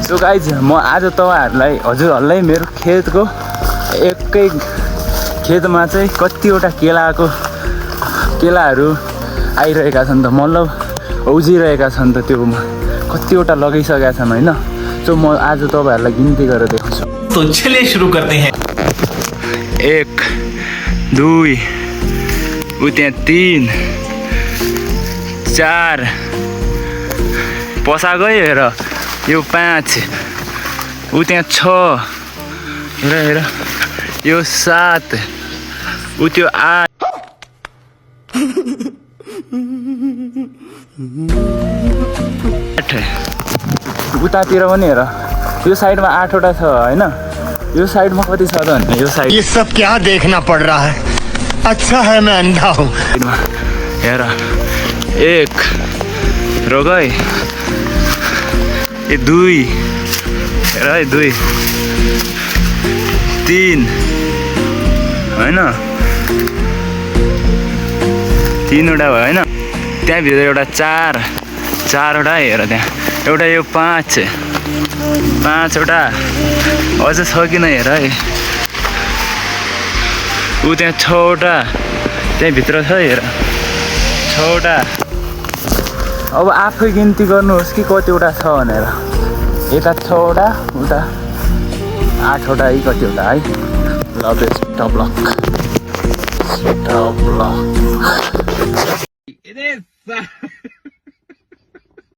So guys म आज तपाईँहरूलाई हजुरहरूलाई मेरो खेतको एकै खेतमा चाहिँ कतिवटा केलाहरू आइरहेका छन् त मतलब उब्जिरहेका छन् त त्यो कतिवटा लगाइसकेका छन् होइन। सो म आज तपाईँहरूलाई गिन्ती गरेर देखाउँछु। तो चलिए सुरु करते हैं। 1 2 उ त्यहाँ 3 4 पसा गयो हेर यो 5 उ त्यहाँ 6 हेर यो 7 उ त्यो 8 उतातिर पनि हेर यो साइडमा 8 वटा छ होइन। यो साइडमा कति छ त भन्ने यो साइड ये सब क्या देखना पड़ रहा है। अच्छा है मैं अंधा हूँ। हेर 1 रोक है ये 2 हेर है 2 3 होइन 3 वटा भयो होइन। त्यहाँभित्र एउटा 4 वटा हेर त्यहाँ एउटा यो 5 वटा अझ छ किन हेर है। ऊ त्यहाँ 6 वटा त्यहाँभित्र छ हेर 6 वटा। अब आफै गिन्ती गर्नुहोस् कि कतिवटा छ भनेर। यता 6 वटा उता 8 वटा है कतिवटा है। ल बेस्ट ब्लक